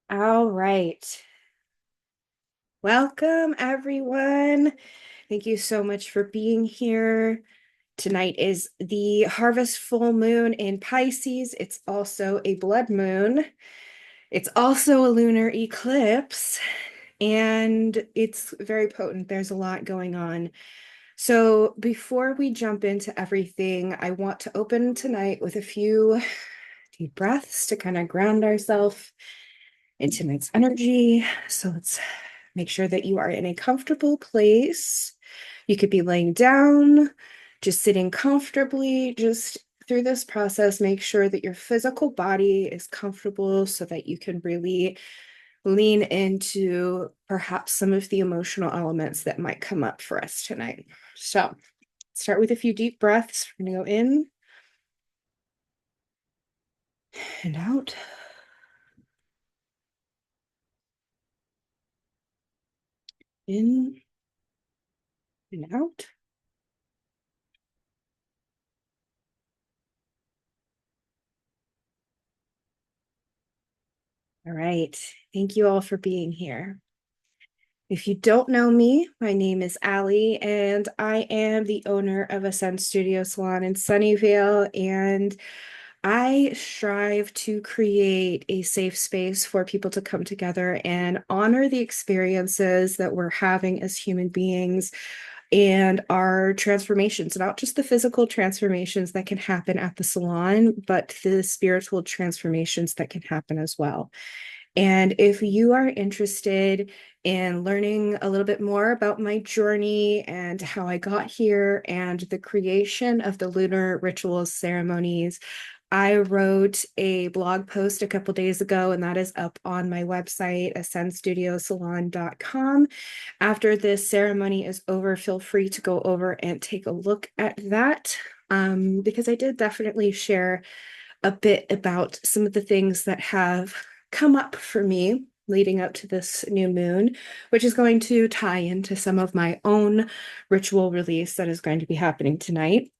All right. Welcome, everyone. Thank you so much for being here. Tonight is the harvest full moon in Pisces. It's also a blood moon. It's also a lunar eclipse, and it's very potent. There's a lot going on. So, before we jump into everything, I want to open tonight with a few deep breaths to kind of ground ourselves in tonight's energy. So let's make sure that you are in a comfortable place. You could be laying down, just sitting comfortably, just through this process, make sure that your physical body is comfortable so that you can really lean into perhaps some of the emotional elements that might come up for us tonight. So start with a few deep breaths. We're going to go in and out. In and out. All right. Thank you all for being here. If you don't know me, my name is Allie, and I am the owner of Ascend Studio Salon in Sunnyvale, and I strive to create a safe space for people to come together and honor the experiences that we're having as human beings and our transformations, not just the physical transformations that can happen at the salon, but the spiritual transformations that can happen as well. And if you are interested in learning a little bit more about my journey and how I got here and the creation of the lunar rituals ceremonies, I wrote a blog post a couple days ago, and that is up on my website, ascendstudiosalon.com. After this ceremony is over, feel free to go over and take a look at that, because I did definitely share a bit about some of the things that have come up for me leading up to this new moon, which is going to tie into some of my own ritual release that is going to be happening tonight.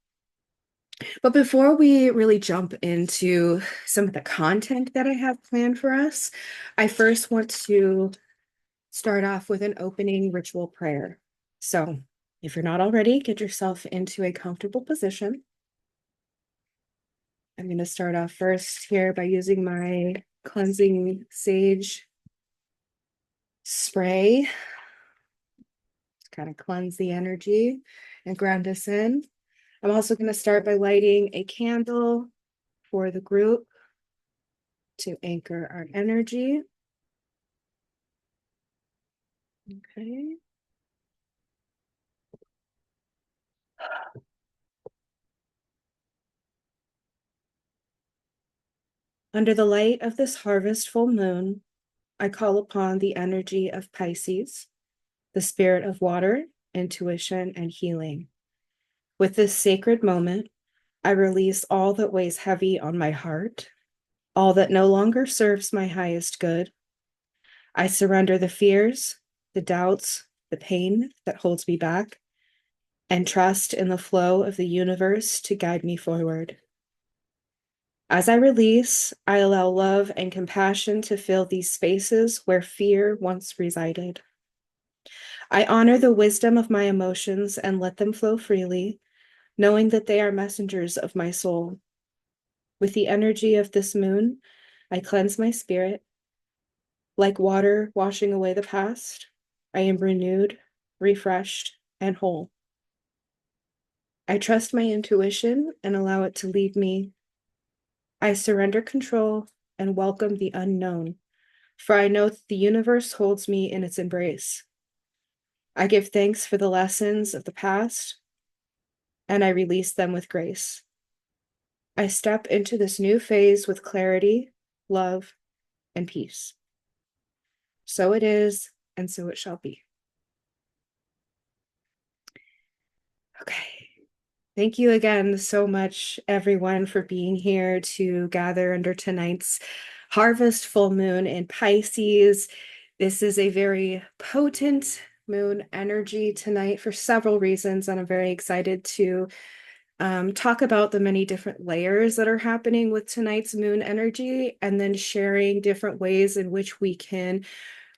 But before we really jump into some of the content that I have planned for us, I first want to start off with an opening ritual prayer. So, if you're not already, get yourself into a comfortable position. I'm going to start off first here by using my cleansing sage spray to kind of cleanse the energy and ground us in. I'm also going to start by lighting a candle for the group to anchor our energy. Okay. Under the light of this harvest full moon, I call upon the energy of Pisces, the spirit of water, intuition, and healing. With this sacred moment, I release all that weighs heavy on my heart, all that no longer serves my highest good. I surrender the fears, the doubts, the pain that holds me back, and trust in the flow of the universe to guide me forward. As I release, I allow love and compassion to fill these spaces where fear once resided. I honor the wisdom of my emotions and let them flow freely, knowing that they are messengers of my soul. With the energy of this moon, I cleanse my spirit. Like water washing away the past, I am renewed, refreshed, and whole. I trust my intuition and allow it to lead me. I surrender control and welcome the unknown, for I know that the universe holds me in its embrace. I give thanks for the lessons of the past, and I release them with grace. I step into this new phase with clarity, love, and peace. So it is, and so it shall be. Okay. Thank you again so much, everyone, for being here to gather under tonight's harvest full moon in Pisces. This is a very potent moon energy tonight for several reasons, and I'm very excited to talk about the many different layers that are happening with tonight's moon energy, and then sharing different ways in which we can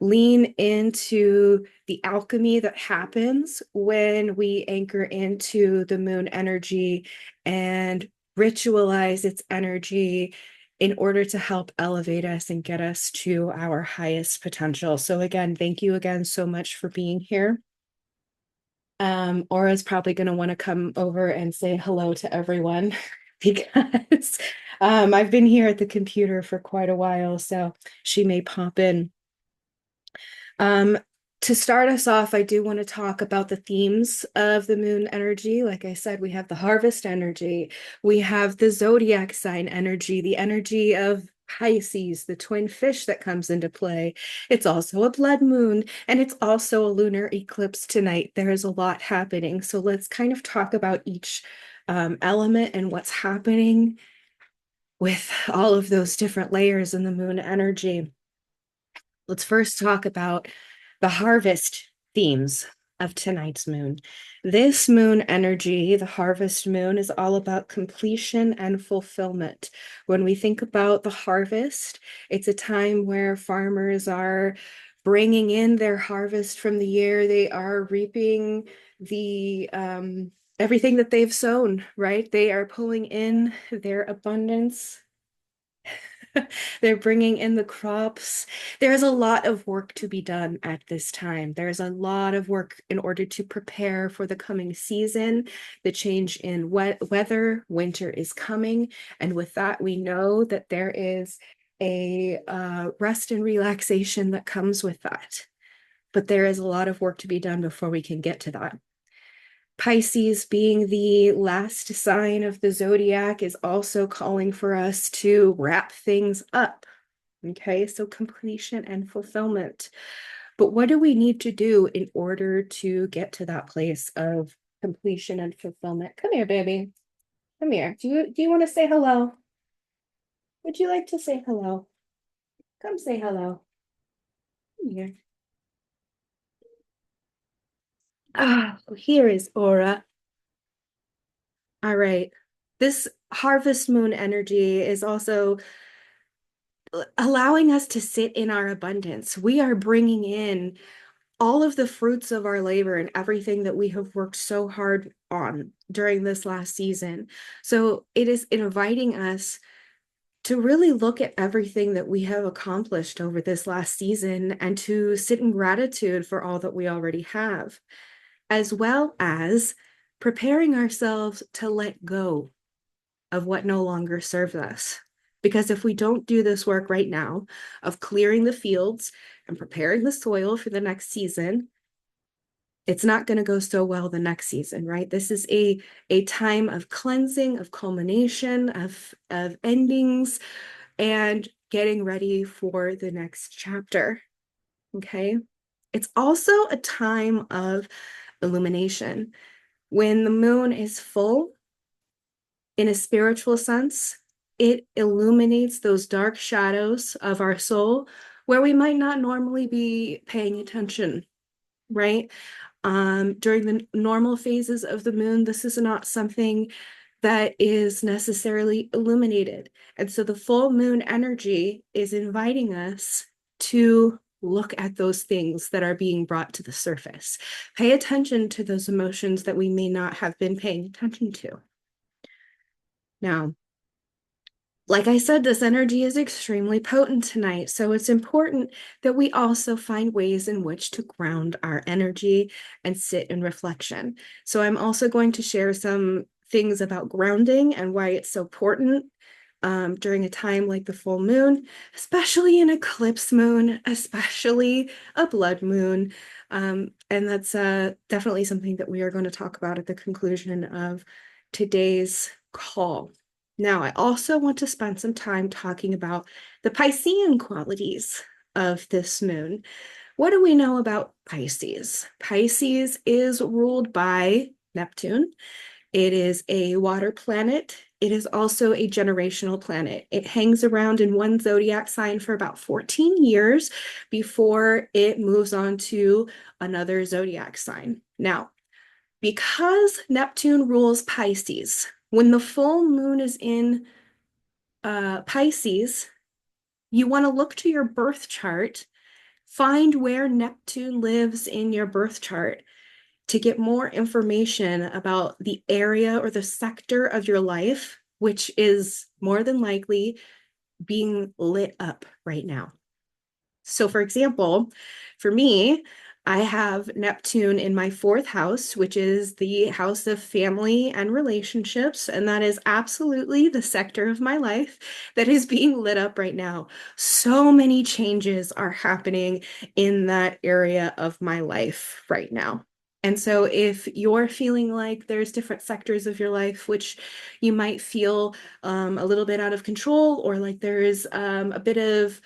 lean into the alchemy that happens when we anchor into the moon energy and ritualize its energy in order to help elevate us and get us to our highest potential. So again, thank you again so much for being here. Aura's probably going to want to come over and say hello to everyone because I've been here at the computer for quite a while, so she may pop in. Um, to start us off, I do want to talk about the themes of the moon energy. Like I said, we have the harvest energy, we have the zodiac sign energy, the energy of Pisces, the twin fish that comes into play. It's also a blood moon, and it's also a lunar eclipse tonight. There is a lot happening. So let's kind of talk about each element and what's happening with all of those different layers in the moon energy. Let's first talk about the harvest themes of tonight's moon. This moon energy, the harvest moon, is all about completion and fulfillment. When we think about the harvest, it's a time where farmers are bringing in their harvest from the year. They are reaping the everything that they've sown, right? They are pulling in their abundance. They're bringing in the crops. There's a lot of work to be done at this time. There's a lot of work in order to prepare for the coming season, the change in weather. Winter is coming. And with that, we know that there is a rest and relaxation that comes with that. But there is a lot of work to be done before we can get to that. Pisces, being the last sign of the zodiac, is also calling for us to wrap things up. Okay, so completion and fulfillment. But what do we need to do in order to get to that place of completion and fulfillment? Come here, baby. Come here. Do you want to say hello? Would you like to say hello? Come say hello. Come here. Ah, here is Aura. All right. This harvest moon energy is also allowing us to sit in our abundance. We are bringing in all of the fruits of our labor and everything that we have worked so hard on during this last season. So it is inviting us to really look at everything that we have accomplished over this last season and to sit in gratitude for all that we already have, as well as preparing ourselves to let go of what no longer serves us. Because if we don't do this work right now of clearing the fields and preparing the soil for the next season, it's not going to go so well the next season, right? This is a time of cleansing, of culmination, of endings, and getting ready for the next chapter. Okay. It's also a time of illumination. When the moon is full, in a spiritual sense, it illuminates those dark shadows of our soul where we might not normally be paying attention, right? During the normal phases of the moon, this is not something that is necessarily illuminated. And so the full moon energy is inviting us to look at those things that are being brought to the surface. Pay attention to those emotions that we may not have been paying attention to. Now, like I said, this energy is extremely potent tonight. So it's important that we also find ways in which to ground our energy and sit in reflection. So I'm also going to share some things about grounding and why it's so important during a time like the full moon, especially an eclipse moon, especially a blood moon. And that's definitely something that we are going to talk about at the conclusion of today's call. Now, I also want to spend some time talking about the Piscean qualities of this moon. What do we know about Pisces? Pisces is ruled by Neptune. It is a water planet. It is also a generational planet. It hangs around in one zodiac sign for about 14 years before it moves on to another zodiac sign. Now, Because Neptune rules Pisces, when the full moon is in Pisces, you want to look to your birth chart, find where Neptune lives in your birth chart to get more information about the area or the sector of your life, which is more than likely being lit up right now. So, for example, for me, I have Neptune in my fourth house, which is the house of family and relationships. And that is absolutely the sector of my life that is being lit up right now. So many changes are happening in that area of my life right now. And so, if you're feeling like there's different sectors of your life which you might feel a little bit out of control, or like there's a bit of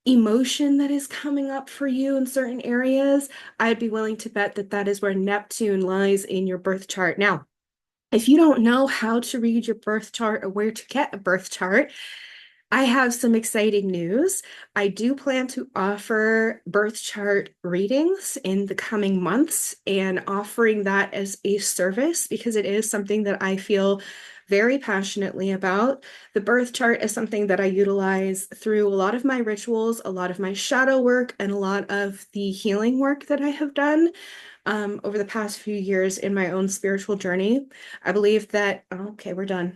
emotion that is coming up for you in certain areas, I'd be willing to bet that that is where Neptune lies in your birth chart. Now, if you don't know how to read your birth chart or where to get a birth chart, I have some exciting news. I do plan to offer birth chart readings in the coming months and offering that as a service because it is something that I feel very passionately about. The birth chart is something that I utilize through a lot of my rituals, a lot of my shadow work, and a lot of the healing work that I have done over the past few years in my own spiritual journey. I believe that, okay, we're done.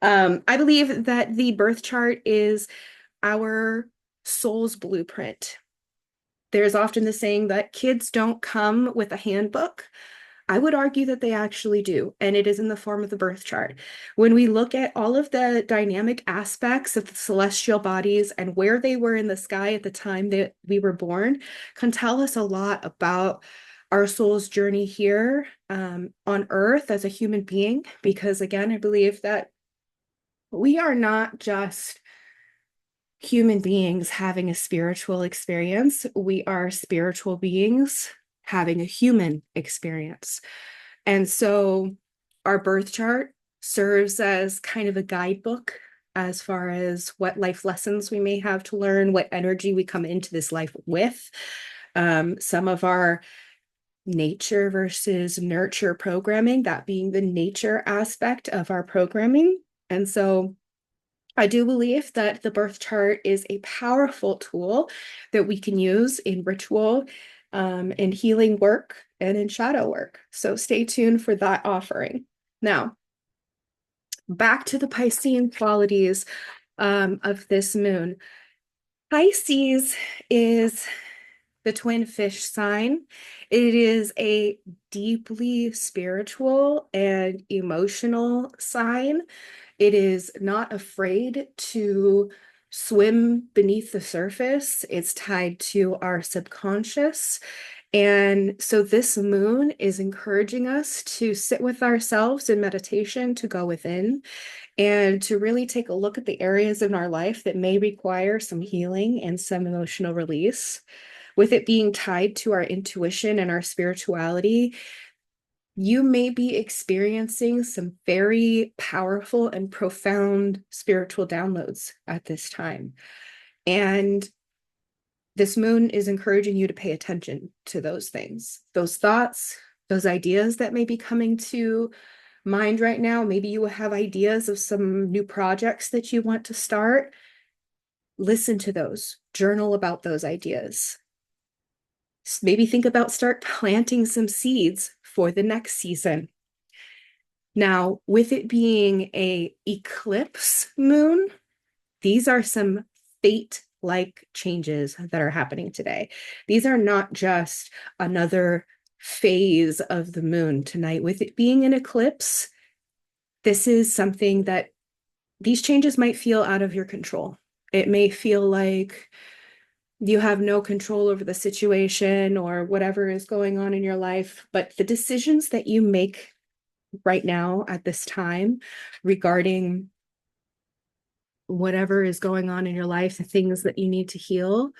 I believe that the birth chart is our soul's blueprint. There's often the saying that kids don't come with a handbook. I would argue that they actually do, and it is in the form of the birth chart. When we look at all of the dynamic aspects of the celestial bodies and where they were in the sky at the time that we were born, can tell us a lot about our soul's journey here on Earth as a human being. Because again, I believe that we are not just human beings having a spiritual experience. We are spiritual beings having a human experience. And so our birth chart serves as kind of a guidebook as far as what life lessons we may have to learn, what energy we come into this life with. Some of our nature versus nurture programming, that being the nature aspect of our programming. And so I do believe that the birth chart is a powerful tool that we can use in ritual, in healing work, and in shadow work. So stay tuned for that offering. Now, back to the Piscean qualities of this moon. Pisces is the twin fish sign. It is a deeply spiritual and emotional sign. It is not afraid to swim beneath the surface. It's tied to our subconscious. And so this moon is encouraging us to sit with ourselves in meditation, to go within, and to really take a look at the areas in our life that may require some healing and some emotional release. With it being tied to our intuition and our spirituality, you may be experiencing some very powerful and profound spiritual downloads at this time. And this moon is encouraging you to pay attention to those things, those thoughts, those ideas that may be coming to mind right now. Maybe you have ideas of some new projects that you want to start. Listen to those, journal about those ideas. Maybe think about start planting some seeds for the next season. Now, with it being a eclipse moon, these are some fate-like changes that are happening today. These are not just another phase of the moon tonight. With it being an eclipse, this is something that these changes might feel out of your control. It may feel like you have no control over the situation or whatever is going on in your life, but the decisions that you make right now at this time regarding whatever is going on in your life, the things that you need to heal,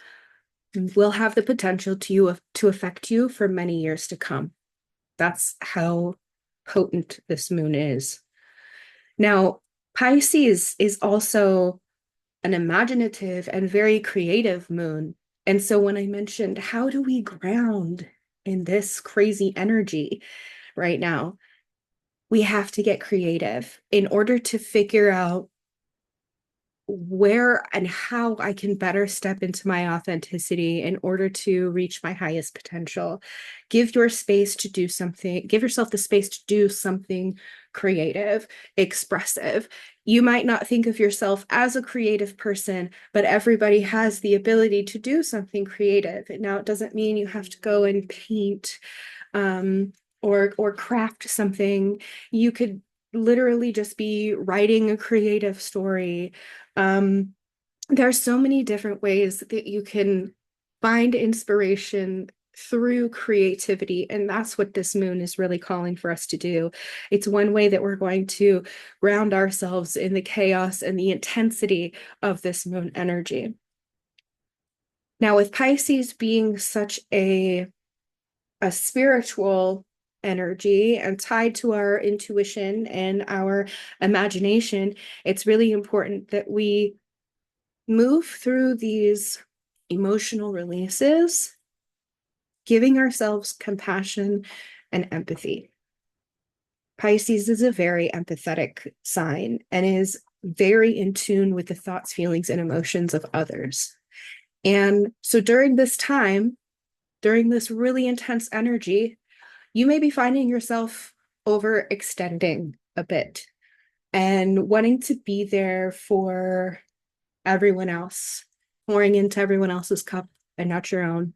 will have the potential to affect you for many years to come. That's how potent this moon is. Now, Pisces is also an imaginative and very creative moon. And so when I mentioned, how do we ground in this crazy energy right now, we have to get creative in order to figure out where and how I can better step into my authenticity in order to reach my highest potential. Give your space to do something, give yourself the space to do something creative, expressive. You might not think of yourself as a creative person, but everybody has the ability to do something creative. And now it doesn't mean you have to go and paint or craft something. You could literally just be writing a creative story. um, there are so many different ways that you can find inspiration through creativity, and that's what this moon is really calling for us to do. It's one way that we're going to ground ourselves in the chaos and the intensity of this moon energy. Now, with Pisces being such a spiritual energy and tied to our intuition and our imagination, it's really important that we move through these emotional releases, giving ourselves compassion and empathy. Pisces is a very empathetic sign and is very in tune with the thoughts, feelings, and emotions of others. And so during this time, during this really intense energy, you may be finding yourself overextending a bit and wanting to be there for everyone else, pouring into everyone else's cup and not your own.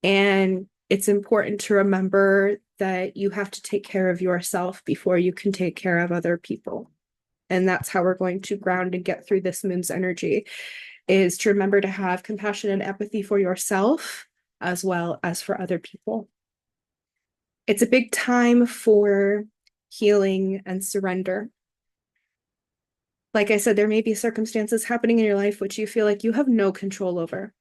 And it's important to remember that you have to take care of yourself before you can take care of other people. And that's how we're going to ground and get through this moon's energy, is to remember to have compassion and empathy for yourself as well as for other people. It's a big time for healing and surrender. Like I said, there may be circumstances happening in your life which you feel like you have no control over.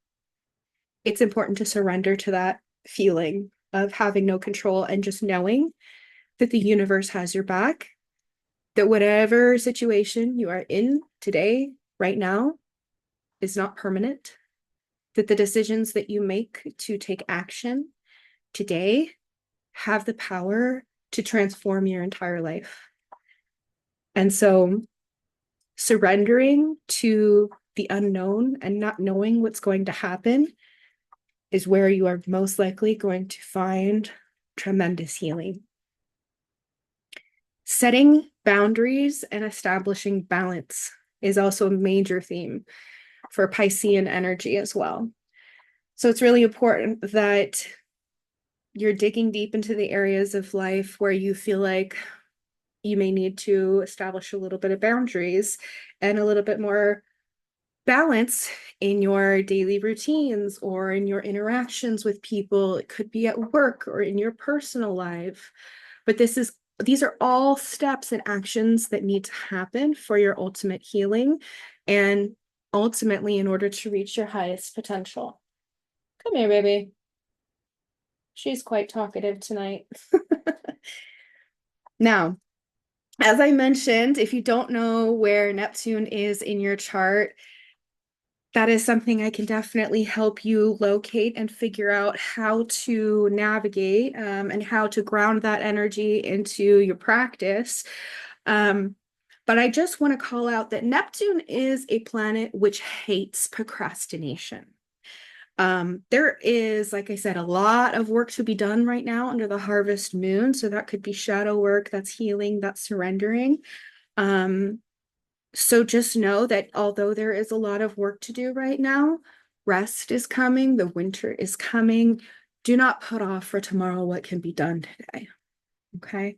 It's important to surrender to that feeling of having no control and just knowing that the universe has your back, that whatever situation you are in today, right now, is not permanent, that the decisions that you make to take action today have the power to transform your entire life. And so surrendering to the unknown and not knowing what's going to happen is where you are most likely going to find tremendous healing. Setting boundaries and establishing balance is also a major theme for Piscean energy as well. So it's really important that you're digging deep into the areas of life where you feel like you may need to establish a little bit of boundaries and a little bit more balance in your daily routines or in your interactions with people. It could be at work or in your personal life. But these are all steps and actions that need to happen for your ultimate healing and ultimately in order to reach your highest potential. Come here, baby. She's quite talkative tonight. Now, as I mentioned, if you don't know where Neptune is in your chart, that is something I can definitely help you locate and figure out how to navigate and how to ground that energy into your practice. But I just want to call out that Neptune is a planet which hates procrastination. There is, like I said, a lot of work to be done right now under the harvest moon. So that could be shadow work, that's healing, that's surrendering. So just know that although there is a lot of work to do right now, rest is coming, the winter is coming. Do not put off for tomorrow what can be done today. Okay.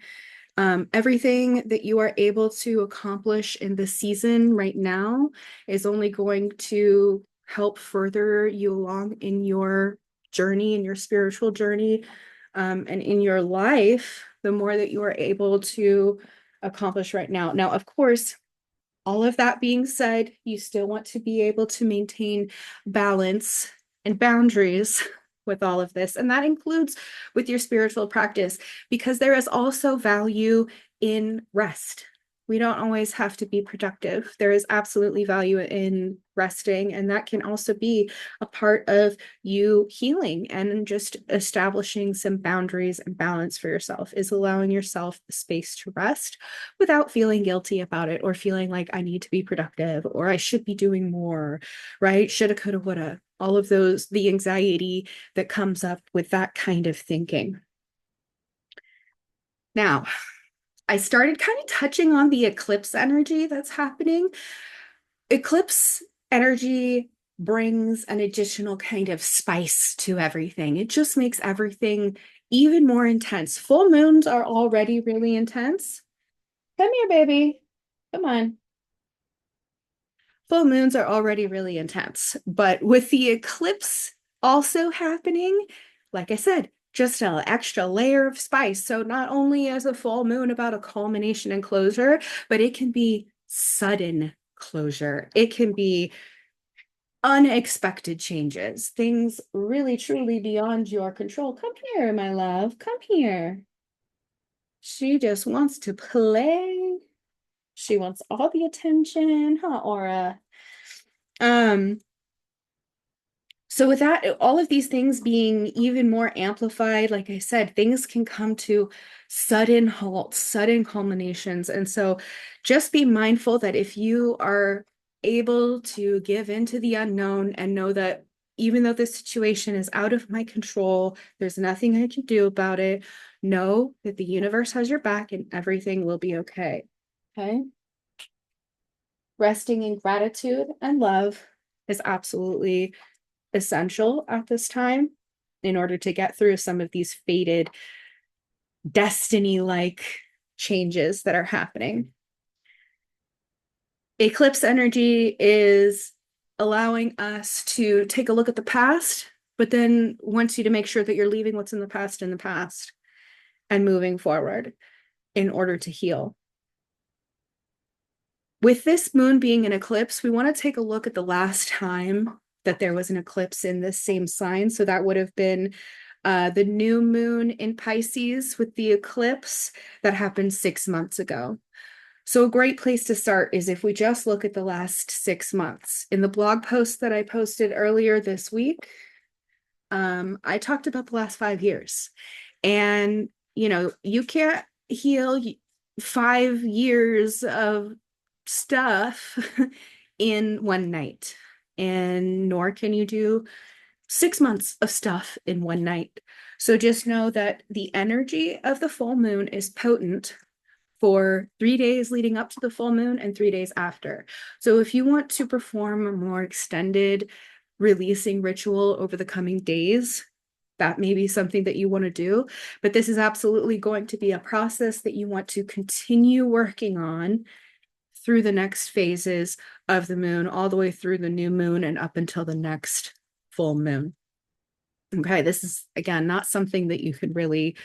Everything that you are able to accomplish in the season right now is only going to help further you along in your journey, in your spiritual journey, and in your life, the more that you are able to accomplish right now. Now, of course, all of that being said, you still want to be able to maintain balance and boundaries with all of this. And that includes with your spiritual practice, because there is also value in rest. We don't always have to be productive. There is absolutely value in resting, and that can also be a part of you healing and just establishing some boundaries and balance for yourself, is allowing yourself the space to rest without feeling guilty about it or feeling like I need to be productive or I should be doing more, right? Shoulda, coulda, woulda. All of those, the anxiety that comes up with that kind of thinking. Now, I started kind of touching on the eclipse energy that's happening. Eclipse energy brings an additional kind of spice to everything. It just makes everything even more intense. Full moons are already really intense. Come here, baby. Come on. Full moons are already really intense, but with the eclipse also happening, like I said, just an extra layer of spice. So not only is a full moon about a culmination and closure, but it can be sudden closure. It can be unexpected changes, things really truly beyond your control. Come here, my love. Come here. She just wants to play. She wants all the attention, huh, Aura? Um, So with that, all of these things being even more amplified, like I said, things can come to sudden halts, sudden culminations. And so just be mindful that if you are able to give into the unknown and know that even though this situation is out of my control, there's nothing I can do about it, know that the universe has your back and everything will be okay. Okay. Resting in gratitude and love is absolutely essential at this time in order to get through some of these fated destiny-like changes that are happening. Eclipse energy is allowing us to take a look at the past, but then wants you to make sure that you're leaving what's in the past and moving forward in order to heal. With this moon being an eclipse, we want to take a look at the last time that there was an eclipse in this same sign. So that would have been the new moon in Pisces with the eclipse that happened 6 months ago. So a great place to start is if we just look at the last 6 months. In the blog post that I posted earlier this week, I talked about the last 5 years. And, you can't heal 5 years of stuff in one night, and nor can you do 6 months of stuff in one night. So just know that the energy of the full moon is potent for 3 days leading up to the full moon and 3 days after. So if you want to perform a more extended releasing ritual over the coming days, that may be something that you want to do, but this is absolutely going to be a process that you want to continue working on through the next phases of the moon, all the way through the new moon and up until the next full moon. Okay, this is, again, not something that you could really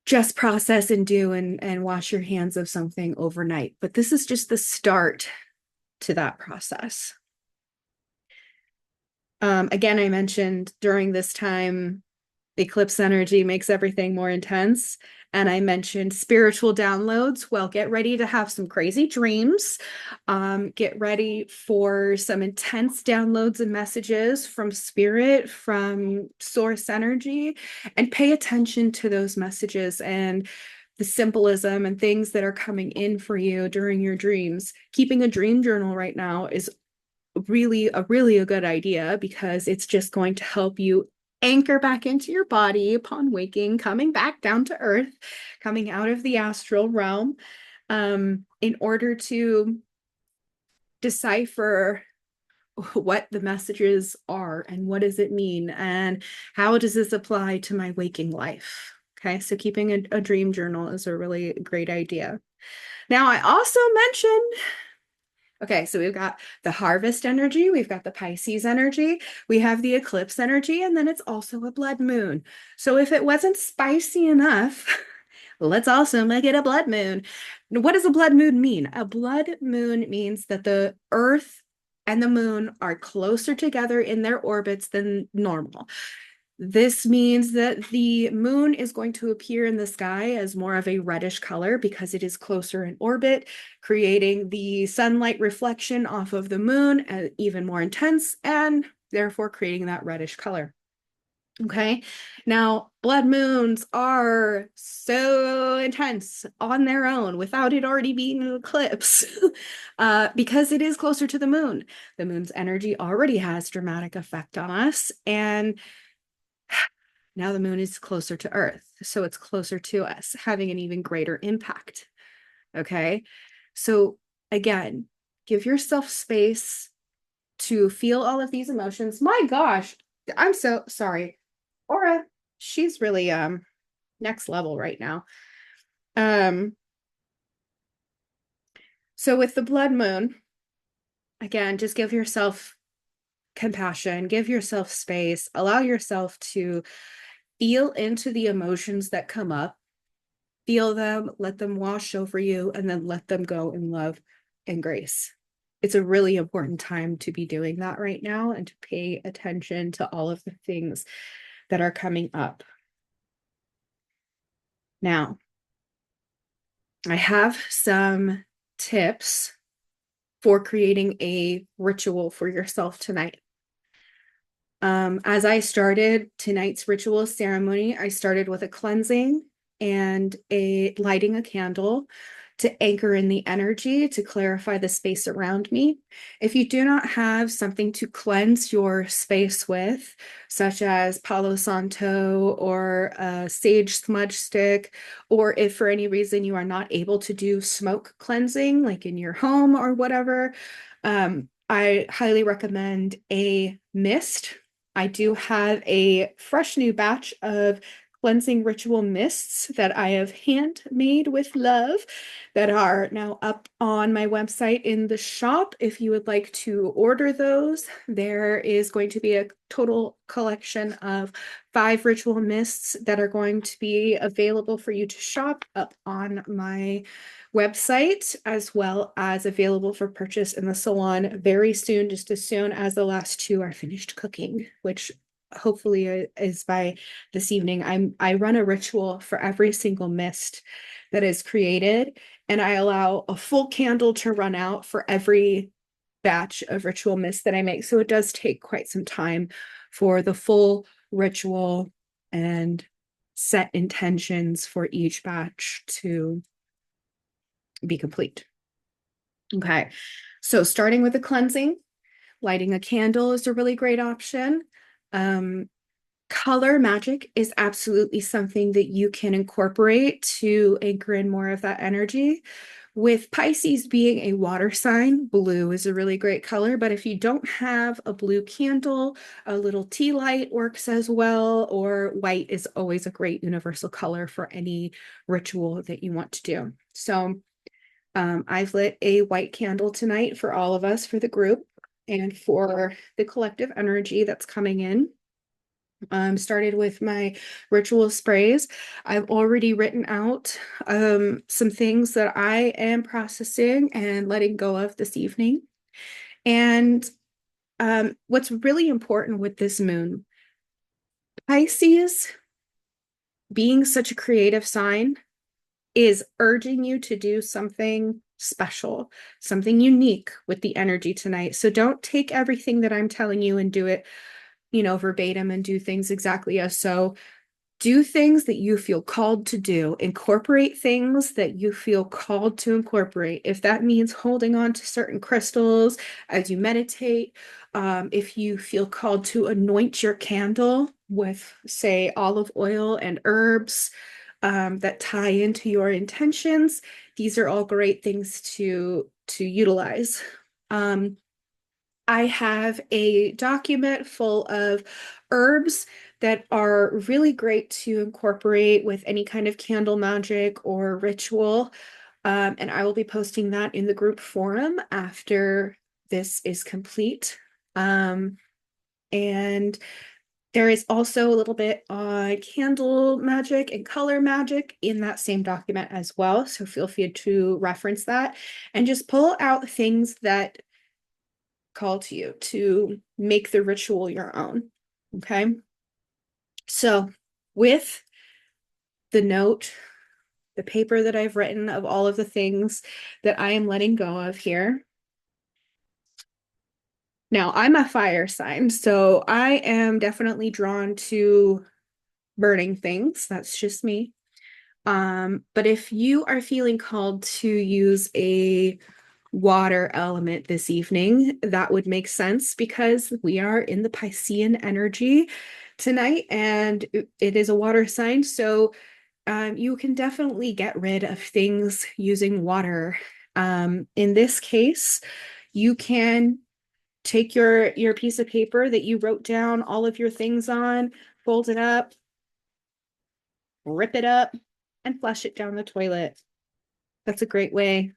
just process and do and wash your hands of something overnight, but this is just the start to that process. Again, I mentioned during this time, eclipse energy makes everything more intense. And I mentioned spiritual downloads. Well, get ready to have some crazy dreams. Get ready for some intense downloads and messages from spirit, from source energy, and pay attention to those messages and the symbolism and things that are coming in for you during your dreams. Keeping a dream journal right now is really a good idea because it's just going to help you anchor back into your body upon waking, coming back down to earth, coming out of the astral realm, in order to decipher what the messages are and what does it mean and how does this apply to my waking life. Okay, so keeping a dream journal is a really great idea. Now, I also mentioned, okay, so we've got the harvest energy, we've got the Pisces energy, we have the eclipse energy, and then it's also a blood moon. So if it wasn't spicy enough, let's also make it a blood moon. What does a blood moon mean? A blood moon means that the Earth and the moon are closer together in their orbits than normal. This means that the moon is going to appear in the sky as more of a reddish color because it is closer in orbit, creating the sunlight reflection off of the moon even more intense and therefore creating that reddish color. Okay. Now, blood moons are so intense on their own without it already being an eclipse because it is closer to the moon. The moon's energy already has dramatic effect on us. And now the moon is closer to Earth. So it's closer to us, having an even greater impact. Okay. So again, give yourself space to feel all of these emotions. My gosh, I'm so sorry. Aura, she's really next level right now. Um, so with the blood moon, again, just give yourself compassion, give yourself space, allow yourself to feel into the emotions that come up, feel them, let them wash over you, and then let them go in love and grace. It's a really important time to be doing that right now and to pay attention to all of the things that are coming up. Now, I have some tips for creating a ritual for yourself tonight. As I started tonight's ritual ceremony, I started with a cleansing and a lighting a candle to anchor in the energy to clarify the space around me. If you do not have something to cleanse your space with, such as Palo Santo or a sage smudge stick, or if for any reason you are not able to do smoke cleansing, like in your home or whatever, I highly recommend a mist. I do have a fresh new batch of cleansing ritual mists that I have handmade with love that are now up on my website in the shop. If you would like to order those, there is going to be a total collection of 5 ritual mists that are going to be available for you to shop up on my website, as well as available for purchase in the salon very soon, just as soon as the last 2 are finished cooking, which hopefully is by this evening. I run a ritual for every single mist that is created, and I allow a full candle to run out for every batch of ritual mist that I make. So it does take quite some time for the full ritual and set intentions for each batch to be complete. Okay, so starting with the cleansing, lighting a candle is a really great option. Color magic is absolutely something that you can incorporate to anchor in more of that energy. With Pisces being a water sign, blue is a really great color, but if you don't have a blue candle, a little tea light works as well, or white is always a great universal color for any ritual that you want to do. So I've lit a white candle tonight for all of us, for the group, and for the collective energy that's coming in. Started with my ritual sprays. I've already written out some things that I am processing and letting go of this evening. And what's really important with this moon, Pisces being such a creative sign is urging you to do something special, something unique with the energy tonight. So don't take everything that I'm telling you and do it, verbatim and do things exactly as so. Do things that you feel called to do. Incorporate things that you feel called to incorporate. If that means holding on to certain crystals as you meditate, if you feel called to anoint your candle with, say, olive oil and herbs that tie into your intentions, these are all great things to utilize. I have a document full of herbs that are really great to incorporate with any kind of candle magic or ritual. And I will be posting that in the group forum after this is complete. And there is also a little bit on candle magic and color magic in that same document as well. So feel free to reference that and just pull out things that call to you to make the ritual your own. Okay. So with the note, the paper that I've written of all of the things that I am letting go of here. Now, I'm a fire sign, so I am definitely drawn to burning things. That's just me. But if you are feeling called to use a water element this evening, that would make sense because we are in the Piscean energy tonight and it is a water sign. So you can definitely get rid of things using water. In this case, you can take your piece of paper that you wrote down all of your things on, fold it up, rip it up, and flush it down the toilet. That's a great way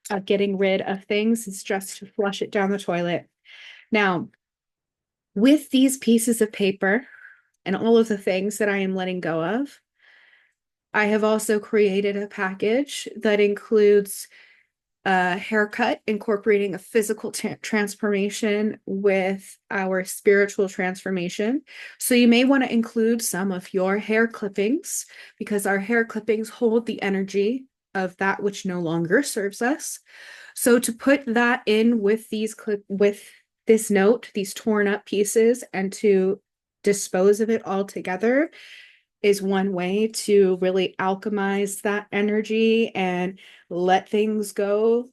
of getting rid of things, is just to flush it down the toilet. Now, with these pieces of paper and all of the things that I am letting go of, I have also created a package that includes a haircut, incorporating a physical transformation with our spiritual transformation. So you may want to include some of your hair clippings because our hair clippings hold the energy of that which no longer serves us. So to put that in with with this note, these torn up pieces, and to dispose of it all together is one way to really alchemize that energy and let things go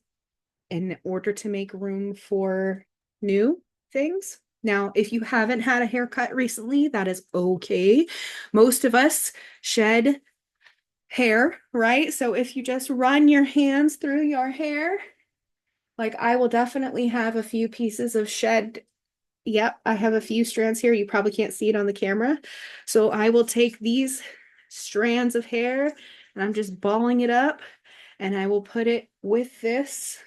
in order to make room for new things. Now, if you haven't had a haircut recently, that is okay. Most of us shed hair, right? So if you just run your hands through your hair, like I will definitely have a few pieces of shed. Yep, I have a few strands here. You probably can't see it on the camera. So I will take these strands of hair and I'm just balling it up and I will put it with these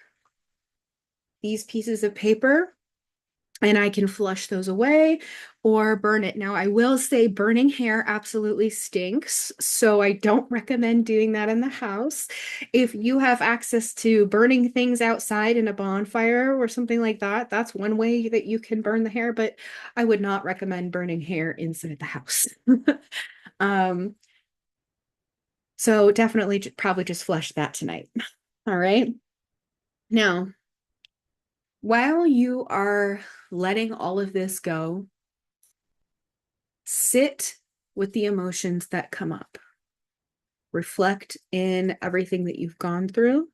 pieces of paper and I can flush those away or burn it. Now, I will say burning hair absolutely stinks, so I don't recommend doing that in the house. If you have access to burning things outside in a bonfire or something like that, that's one way that you can burn the hair, but I would not recommend burning hair inside the house. um, so definitely probably just flush that tonight. All right. Now, while you are letting all of this go, sit with the emotions that come up. Reflect in everything that you've gone through.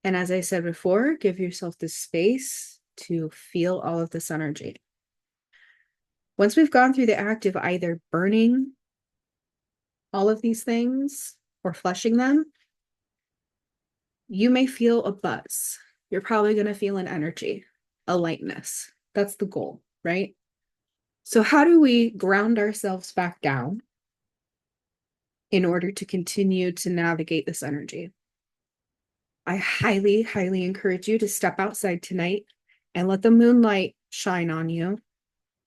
And as I said before, give yourself the space to feel all of this energy. Once we've gone through the act of either burning all of these things or flushing them, you may feel a buzz. You're probably going to feel an energy, a lightness. That's the goal, right? So, how do we ground ourselves back down in order to continue to navigate this energy? I highly, highly encourage you to step outside tonight and let the moonlight shine on you.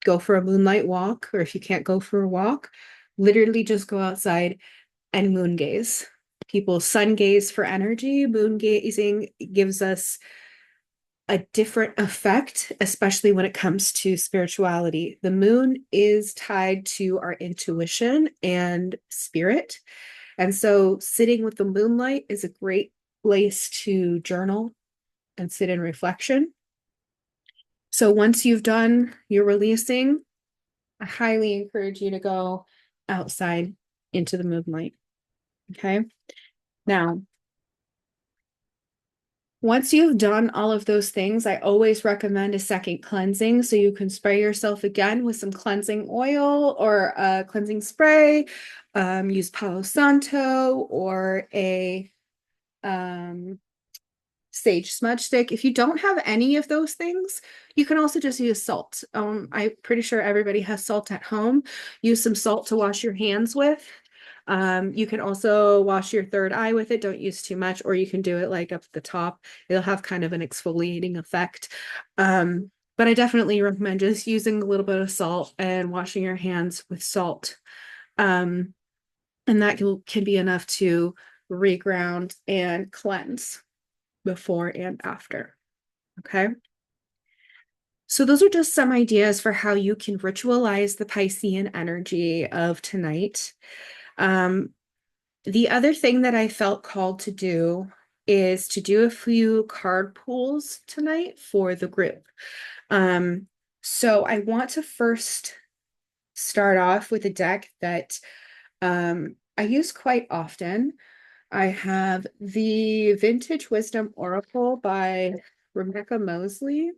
Go for a moonlight walk, or if you can't go for a walk, literally just go outside and moon gaze. People sun gaze for energy. Moon gazing gives us a different effect, especially when it comes to spirituality. The moon is tied to our intuition and spirit. And so sitting with the moonlight is a great place to journal and sit in reflection. So once you've done your releasing, I highly encourage you to go outside into the moonlight. Okay. Now, once you've done all of those things, I always recommend a second cleansing. So you can spray yourself again with some cleansing oil or a cleansing spray. Use Palo Santo or a sage smudge stick. If you don't have any of those things, you can also just use salt. I'm pretty sure everybody has salt at home. Use some salt to wash your hands with. You can also wash your third eye with it. Don't use too much, or you can do it like up at the top. It'll have kind of an exfoliating effect. But I definitely recommend just using a little bit of salt and washing your hands with salt. And that can be enough to reground and cleanse before and after. Okay. So those are just some ideas for how you can ritualize the Piscean energy of tonight. Um, the other thing that I felt called to do is to do a few card pulls tonight for the group. Um, so I want to first start off with a deck that I use quite often. I have the Vintage Wisdom Oracle by Rebecca Mosley.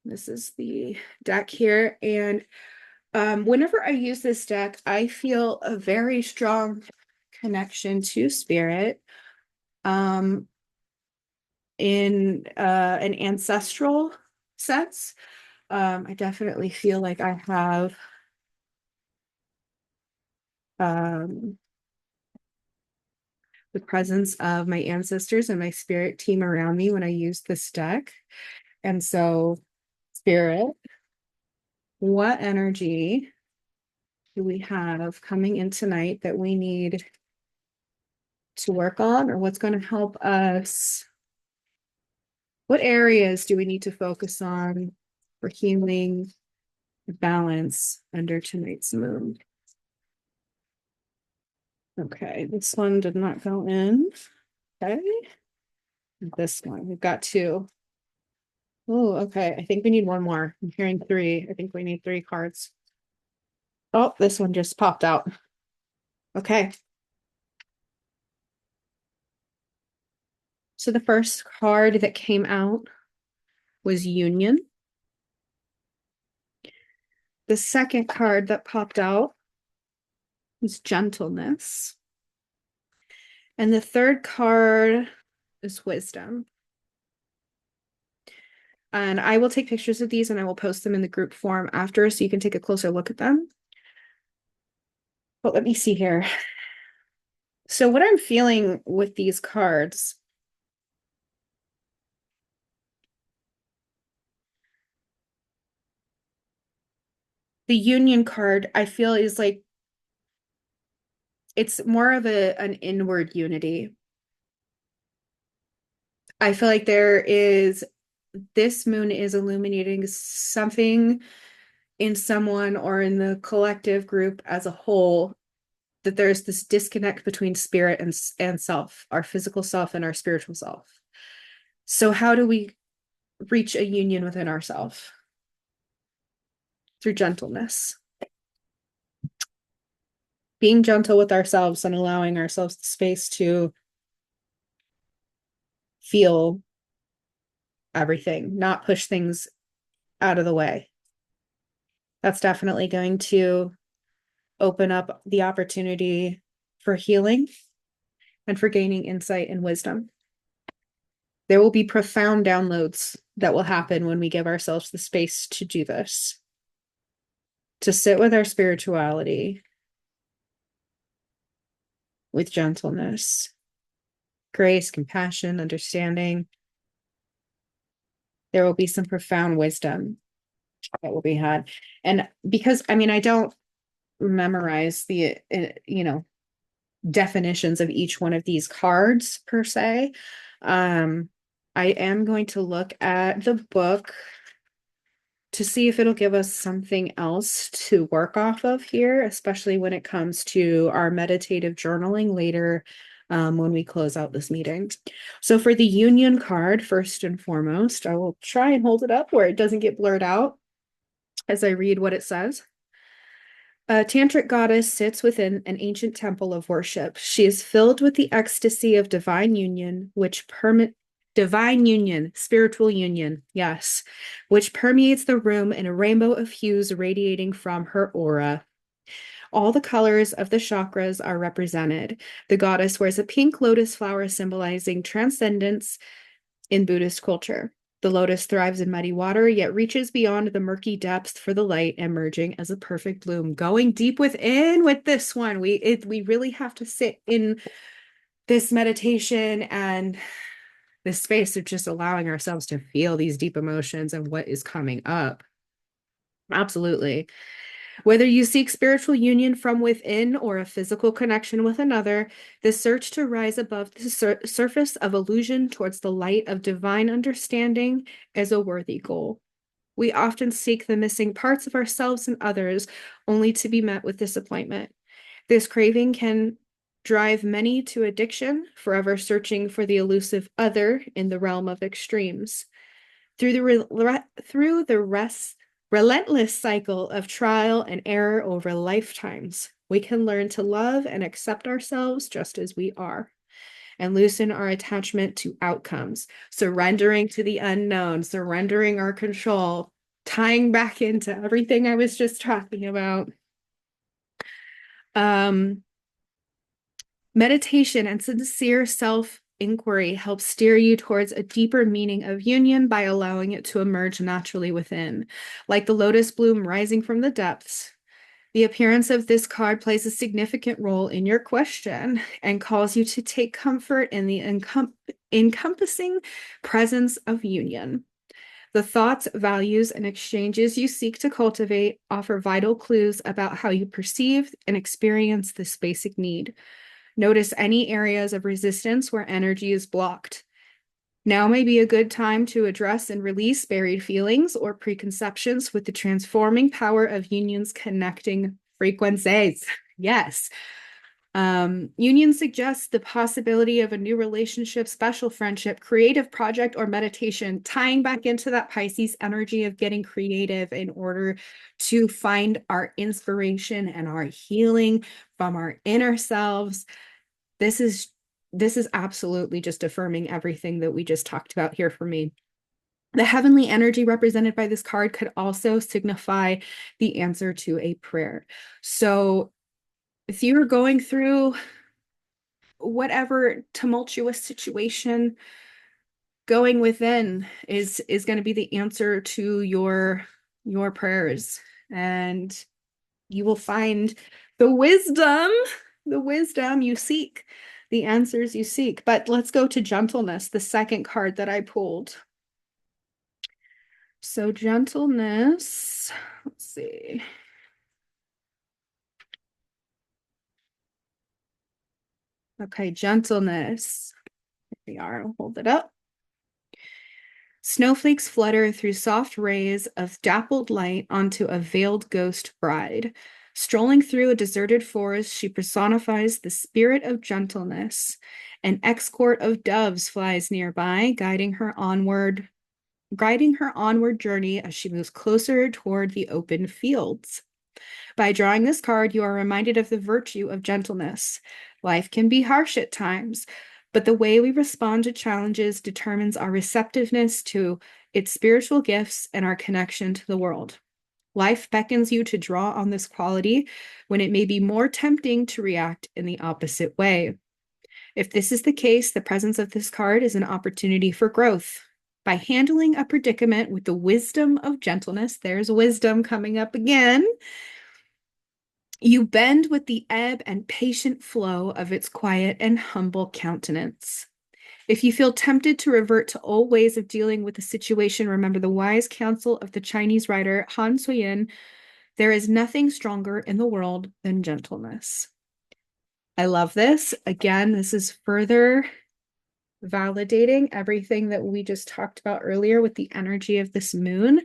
This is the deck here. And whenever I use this deck, I feel a very strong connection to spirit in an ancestral sense. I definitely feel like I have um, the presence of my ancestors and my spirit team around me when I use this deck. And so, spirit, what energy do we have coming in tonight that we need to work on, or what's going to help us? What areas do we need to focus on for healing, balance under tonight's moon? Okay, this one did not go in. Okay, this one, we've got two. Oh, okay, I think we need one more. I'm hearing three. I think we need three cards. Oh, this one just popped out. Okay. So the first card that came out was Union. The second card that popped out was Gentleness. And the third card is Wisdom. And I will take pictures of these and I will post them in the group form after so you can take a closer look at them. But let me see here. So what I'm feeling with these cards, the Union card, I feel is like it's more of an inward unity. I feel like this moon is illuminating something in someone or in the collective group as a whole, that there's this disconnect between spirit and self, our physical self and our spiritual self. So how do we reach a union within ourselves? Through gentleness. Being gentle with ourselves and allowing ourselves the space to feel everything, not push things out of the way. That's definitely going to open up the opportunity for healing and for gaining insight and wisdom. There will be profound downloads that will happen when we give ourselves the space to do this, to sit with our spirituality with gentleness, grace, compassion, understanding. There will be some profound wisdom that will be had. And because, I mean, I don't memorize the, definitions of each one of these cards per se. I am going to look at the book to see if it'll give us something else to work off of here, especially when it comes to our meditative journaling later when we close out this meeting. So for the Union card, first and foremost, I will try and hold it up where it doesn't get blurred out as I read what it says. A tantric goddess sits within an ancient temple of worship. She is filled with the ecstasy of divine union, divine union, spiritual union, yes, which permeates the room in a rainbow of hues radiating from her aura. All the colors of the chakras are represented. The goddess wears a pink lotus flower symbolizing transcendence in Buddhist culture. The lotus thrives in muddy water, yet reaches beyond the murky depths for the light, emerging as a perfect bloom. Going deep within with this one. We really have to sit in this meditation and this space of just allowing ourselves to feel these deep emotions and what is coming up. Absolutely. Whether you seek spiritual union from within or a physical connection with another, the search to rise above the surface of illusion towards the light of divine understanding is a worthy goal. We often seek the missing parts of ourselves and others, only to be met with disappointment. This craving can drive many to addiction, forever searching for the elusive other in the realm of extremes. Through the relentless cycle of trial and error over lifetimes, we can learn to love and accept ourselves just as we are and loosen our attachment to outcomes, surrendering to the unknown, surrendering our control, tying back into everything I was just talking about. Meditation and sincere self-inquiry help steer you towards a deeper meaning of union by allowing it to emerge naturally within. Like the lotus bloom rising from the depths, the appearance of this card plays a significant role in your question and calls you to take comfort in the encompassing presence of union. The thoughts, values, and exchanges you seek to cultivate offer vital clues about how you perceive and experience this basic need. Notice any areas of resistance where energy is blocked. Now may be a good time to address and release buried feelings or preconceptions with the transforming power of union's connecting frequencies. Yes. Union suggests the possibility of a new relationship, special friendship, creative project, or meditation, tying back into that Pisces energy of getting creative in order to find our inspiration and our healing from our inner selves. This is absolutely just affirming everything that we just talked about here for me. The heavenly energy represented by this card could also signify the answer to a prayer. So if you're going through whatever tumultuous situation, going within is going to be the answer to your prayers, and you will find the wisdom you seek, the answers you seek. But let's go to gentleness, the second card that I pulled. So gentleness, let's see. Okay, gentleness. Here we are. I'll hold it up. Snowflakes flutter through soft rays of dappled light onto a veiled ghost bride. Strolling through a deserted forest, she personifies the spirit of gentleness. An escort of doves flies nearby, guiding her onward journey as she moves closer toward the open fields. By drawing this card, you are reminded of the virtue of gentleness. Life can be harsh at times, but the way we respond to challenges determines our receptiveness to its spiritual gifts and our connection to the world. Life beckons you to draw on this quality when it may be more tempting to react in the opposite way. If this is the case, the presence of this card is an opportunity for growth. By handling a predicament with the wisdom of gentleness, there's wisdom coming up again, you bend with the ebb and patient flow of its quiet and humble countenance. If you feel tempted to revert to old ways of dealing with the situation, remember the wise counsel of the Chinese writer Han Suyin: there is nothing stronger in the world than gentleness. I love this. Again, this is further validating everything that we just talked about earlier with the energy of this moon.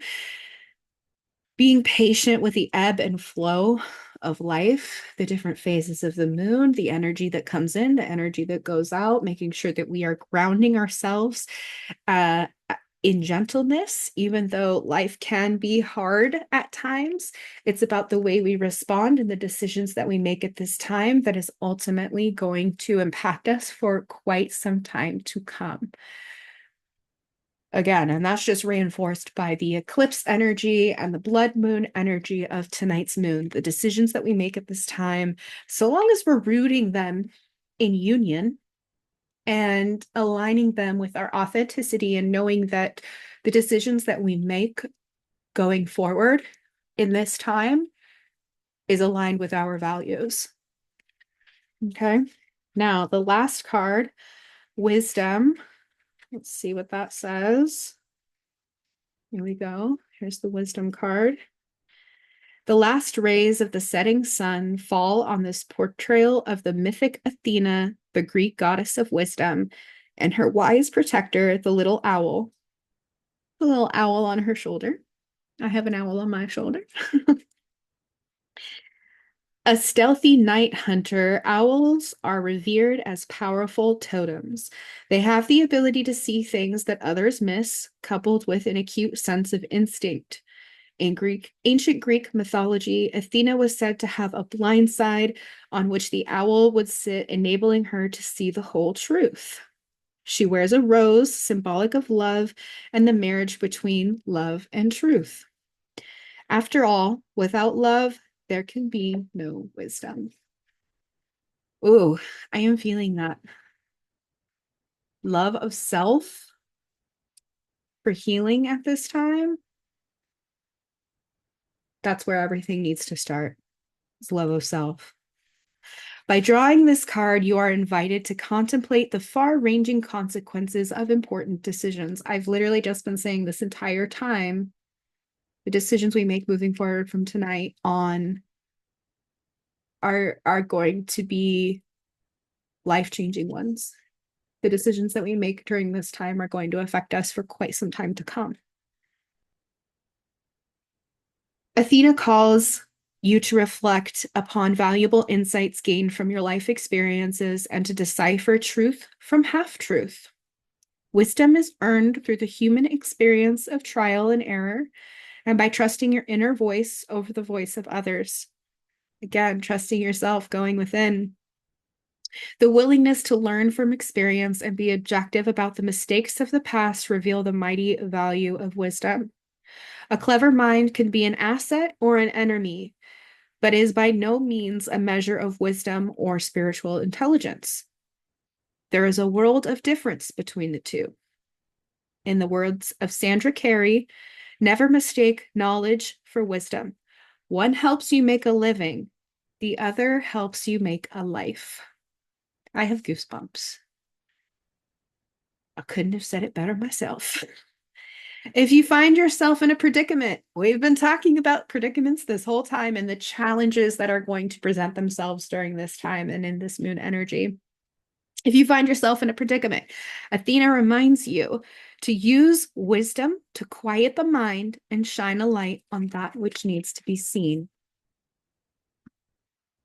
Being patient with the ebb and flow of life, the different phases of the moon, the energy that comes in, the energy that goes out, making sure that we are grounding ourselves in gentleness, even though life can be hard at times. It's about the way we respond and the decisions that we make at this time that is ultimately going to impact us for quite some time to come. Again, and that's just reinforced by the eclipse energy and the blood moon energy of tonight's moon. The decisions that we make at this time, so long as we're rooting them in union and aligning them with our authenticity and knowing that the decisions that we make going forward in this time is aligned with our values. Okay. Now, the last card, wisdom. Let's see what that says. Here we go. Here's the wisdom card. The last rays of the setting sun fall on this portrayal of the mythic Athena, the Greek goddess of wisdom, and her wise protector, the little owl on her shoulder. I have an owl on my shoulder. A stealthy night hunter, owls are revered as powerful totems. They have the ability to see things that others miss, coupled with an acute sense of instinct. In ancient Greek mythology, Athena was said to have a blind side on which the owl would sit, enabling her to see the whole truth. She wears a rose, symbolic of love and the marriage between love and truth. After all, without love, there can be no wisdom. Ooh, I am feeling that love of self for healing at this time. That's where everything needs to start. It's love of self. By drawing this card, you are invited to contemplate the far ranging consequences of important decisions. I've literally just been saying this entire time the decisions we make moving forward from tonight on are going to be life-changing ones. The decisions that we make during this time are going to affect us for quite some time to come. Athena calls you to reflect upon valuable insights gained from your life experiences and to decipher truth from half truth. Wisdom is earned through the human experience of trial and error and by trusting your inner voice over the voice of others. Again, trusting yourself, going within. The willingness to learn from experience and be objective about the mistakes of the past reveal the mighty value of wisdom. A clever mind can be an asset or an enemy, but is by no means a measure of wisdom or spiritual intelligence. There is a world of difference between the two. In the words of Sandra Carey, never mistake knowledge for wisdom. One helps you make a living, the other helps you make a life. I have goosebumps. I couldn't have said it better myself. If you find yourself in a predicament, we've been talking about predicaments this whole time and the challenges that are going to present themselves during this time and in this moon energy. If you find yourself in a predicament, Athena reminds you to use wisdom to quiet the mind and shine a light on that which needs to be seen.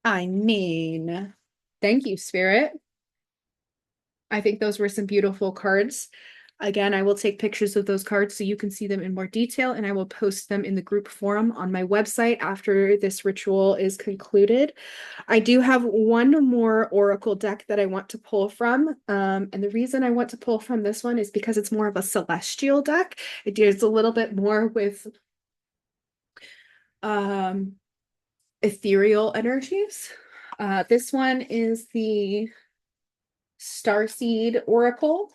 I mean, thank you, Spirit. I think those were some beautiful cards. Again, I will take pictures of those cards so you can see them in more detail, and I will post them in the group forum on my website after this ritual is concluded. I do have one more oracle deck that I want to pull from, and the reason I want to pull from this one is because it's more of a celestial deck. It deals a little bit more with um, ethereal energies. This one is the Starseed Oracle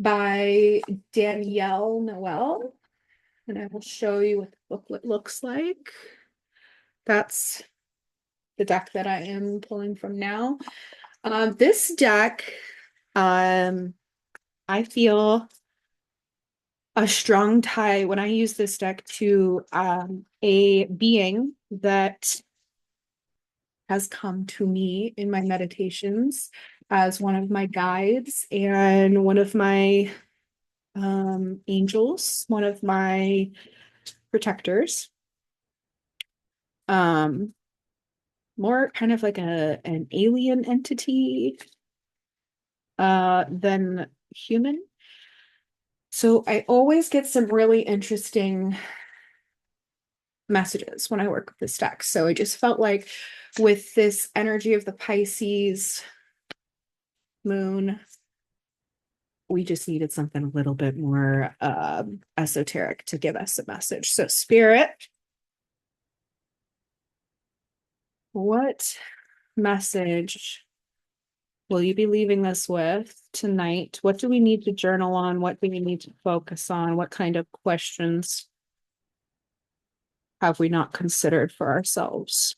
by Danielle Noel. And I will show you what the booklet looks like. That's the deck that I am pulling from now. This deck, I feel a strong tie when I use this deck to a being that has come to me in my meditations as one of my guides and one of my angels, one of my protectors. Um, More kind of like an alien entity than human. So I always get some really interesting messages when I work with this deck. So I just felt like with this energy of the Pisces moon, we just needed something a little bit more esoteric to give us a message. So Spirit, what message will you be leaving us with tonight? What do we need to journal on? What do we need to focus on? What kind of questions have we not considered for ourselves?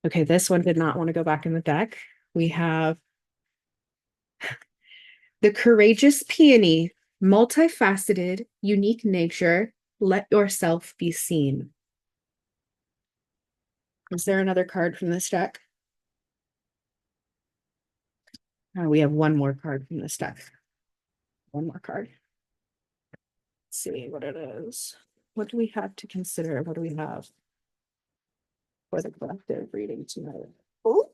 Okay, this one did not want to go back in the deck. We have the courageous peony, multifaceted, unique nature. Let yourself be seen. Is there another card from this deck? We have one more card from this deck. One more card. see what it is. What do we have to consider? What do we have for the collective reading tonight? Oh,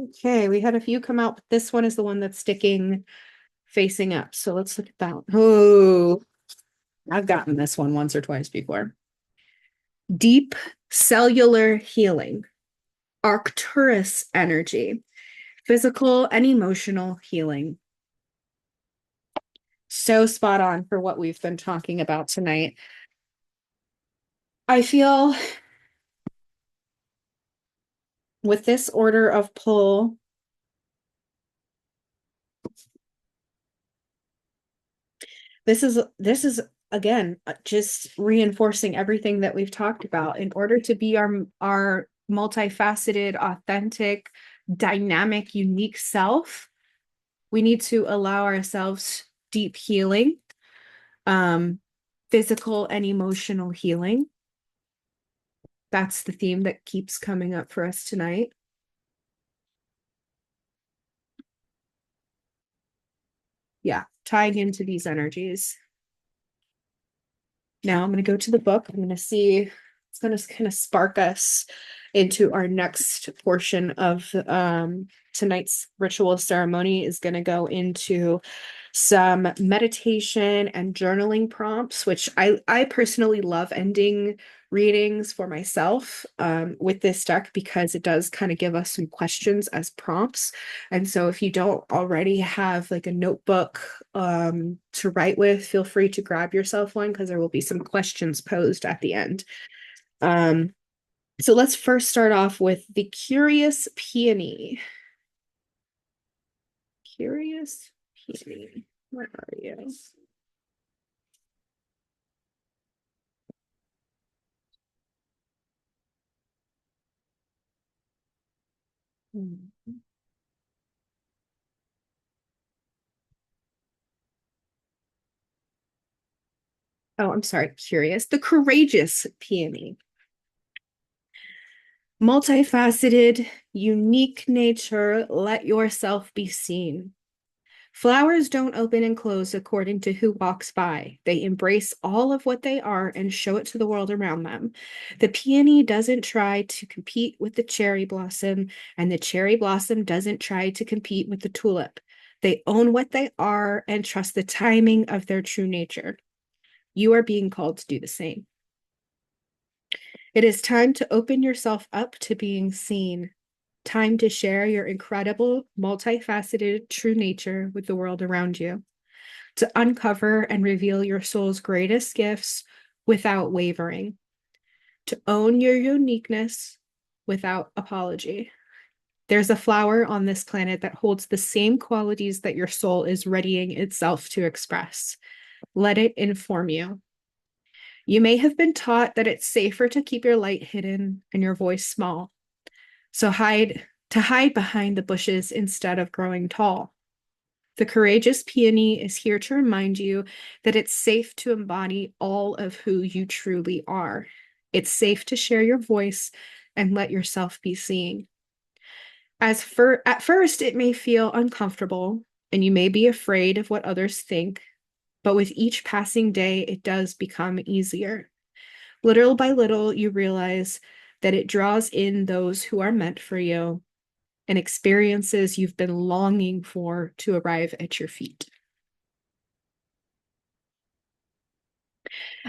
okay. We had a few come out, but this one is the one that's sticking facing up. So let's look at that one. Oh, I've gotten this one once or twice before. Deep cellular healing, Arcturus energy, physical and emotional healing. So spot on for what we've been talking about tonight. I feel with this order of pull, this is again just reinforcing everything that we've talked about. In order to be our multifaceted, authentic, dynamic, unique self, we need to allow ourselves deep healing, um, physical and emotional healing. That's the theme that keeps coming up for us tonight. Yeah, tying into these energies. Now I'm going to go to the book. I'm going to see, it's going to kind of spark us into our next portion of tonight's ritual ceremony is going to go into some meditation and journaling prompts, which I personally love ending readings for myself with this deck because it does kind of give us some questions as prompts. And so if you don't already have like a notebook to write with, feel free to grab yourself one because there will be some questions posed at the end. So let's first start off with the Curious Peony. Curious Peony. Where are you? Oh, I'm sorry, curious. The Courageous Peony. Multifaceted, unique nature, let yourself be seen. Flowers don't open and close according to who walks by. They embrace all of what they are and show it to the world around them. The peony doesn't try to compete with the cherry blossom, and the cherry blossom doesn't try to compete with the tulip. They own what they are and trust the timing of their true nature. You are being called to do the same. It is time to open yourself up to being seen. Time to share your incredible, multifaceted true nature with the world around you. To uncover and reveal your soul's greatest gifts without wavering. To own your uniqueness without apology. There's a flower on this planet that holds the same qualities that your soul is readying itself to express. Let it inform you. You may have been taught that it's safer to keep your light hidden and your voice small. So hide behind the bushes instead of growing tall. The Courageous Peony is here to remind you that it's safe to embody all of who you truly are. It's safe to share your voice and let yourself be seen. At first, it may feel uncomfortable and you may be afraid of what others think, but with each passing day, it does become easier. Little by little, you realize that it draws in those who are meant for you and experiences you've been longing for to arrive at your feet.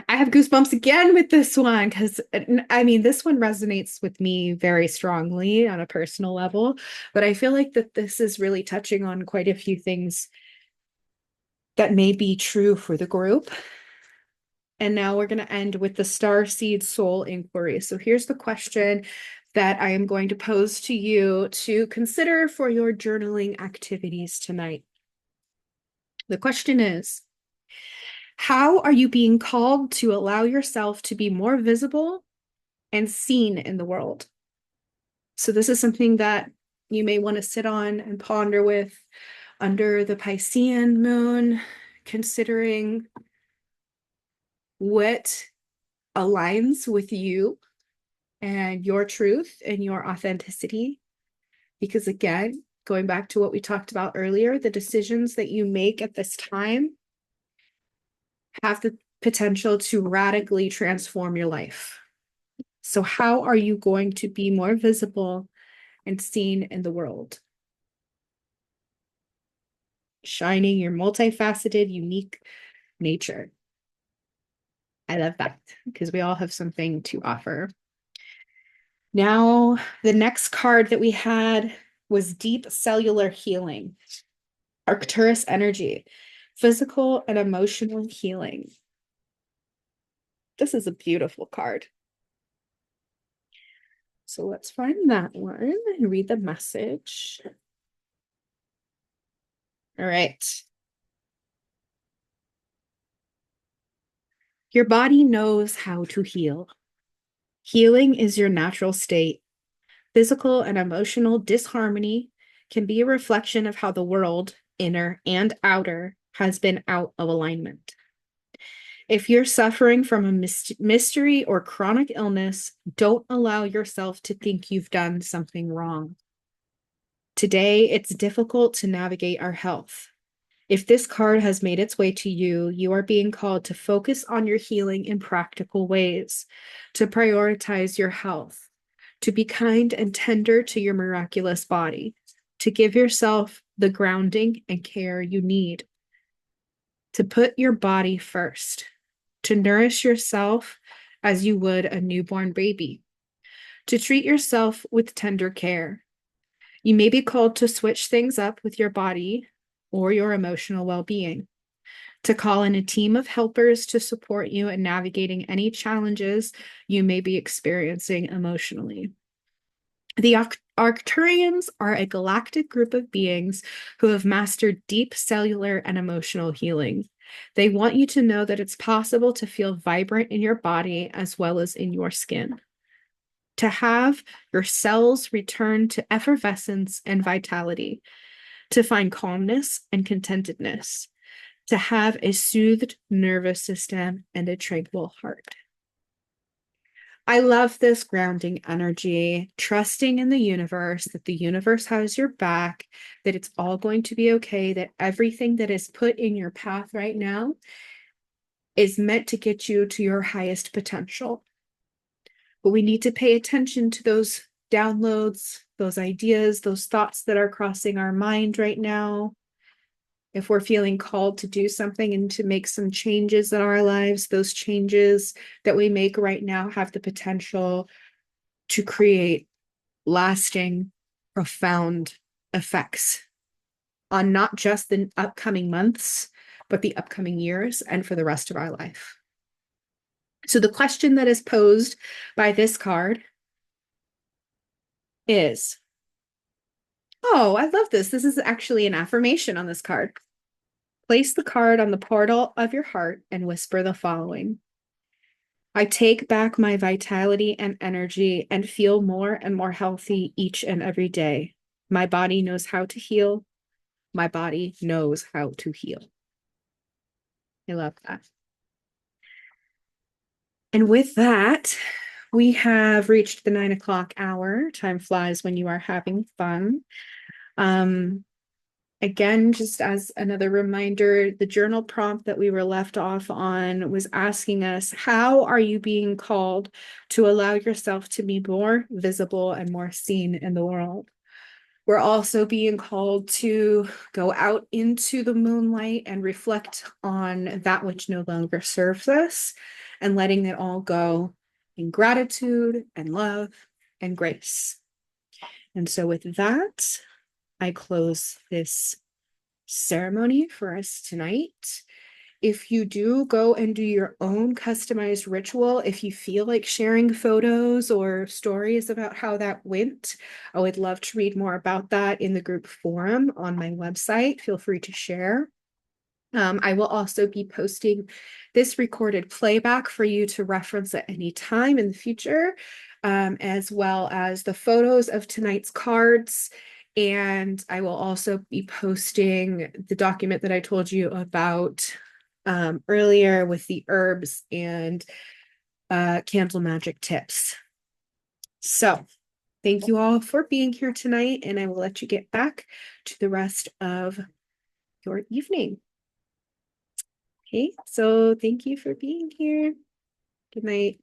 I have goosebumps again with this one because I mean, this one resonates with me very strongly on a personal level, but I feel like that this is really touching on quite a few things that may be true for the group. And now we're going to end with the Star Seed Soul Inquiry. So here's the question that I am going to pose to you to consider for your journaling activities tonight. The question is, how are you being called to allow yourself to be more visible and seen in the world? So this is something that you may want to sit on and ponder with under the Piscean moon, considering what aligns with you and your truth and your authenticity. Because again, going back to what we talked about earlier, the decisions that you make at this time have the potential to radically transform your life. So, how are you going to be more visible and seen in the world? Shining your multifaceted, unique nature. I love that because we all have something to offer. Now, the next card that we had was deep cellular healing, Arcturus energy, physical and emotional healing. This is a beautiful card. So let's find that one and read the message. All right. Your body knows how to heal. Healing is your natural state. Physical and emotional disharmony can be a reflection of how the world, inner and outer, has been out of alignment. If you're suffering from a mystery or chronic illness, don't allow yourself to think you've done something wrong. Today, it's difficult to navigate our health. If this card has made its way to you, you are being called to focus on your healing in practical ways, to prioritize your health, to be kind and tender to your miraculous body, to give yourself the grounding and care you need, to put your body first, to nourish yourself as you would a newborn baby, to treat yourself with tender care. You may be called to switch things up with your body or your emotional well-being, to call in a team of helpers to support you in navigating any challenges you may be experiencing emotionally. The Arcturians are a galactic group of beings who have mastered deep cellular and emotional healing. They want you to know that it's possible to feel vibrant in your body as well as in your skin, to have your cells return to effervescence and vitality, to find calmness and contentedness, to have a soothed nervous system and a tranquil heart. I love this grounding energy, trusting in the universe, that the universe has your back, that it's all going to be okay, that everything that is put in your path right now is meant to get you to your highest potential. But we need to pay attention to those downloads, those ideas, those thoughts that are crossing our mind right now. If we're feeling called to do something and to make some changes in our lives, those changes that we make right now have the potential to create lasting, profound effects on not just the upcoming months, but the upcoming years and for the rest of our life. So the question that is posed by this card is, oh, I love this. This is actually an affirmation on this card. Place the card on the portal of your heart and whisper the following. I take back my vitality and energy and feel more and more healthy each and every day. My body knows how to heal. My body knows how to heal. I love that. And with that, we have reached the 9 o'clock hour. Time flies when you are having fun. Again, just as another reminder, the journal prompt that we were left off on was asking us, how are you being called to allow yourself to be more visible and more seen in the world? We're also being called to go out into the moonlight and reflect on that which no longer serves us and letting it all go in gratitude and love and grace. And so with that, I close this ceremony for us tonight. If you do go and do your own customized ritual, if you feel like sharing photos or stories about how that went, I would love to read more about that in the group forum on my website. Feel free to share. I will also be posting this recorded playback for you to reference at any time in the future, as well as the photos of tonight's cards. And I will also be posting the document that I told you about earlier with the herbs and candle magic tips. So thank you all for being here tonight, and I will let you get back to the rest of your evening. Okay, so thank you for being here. Good night.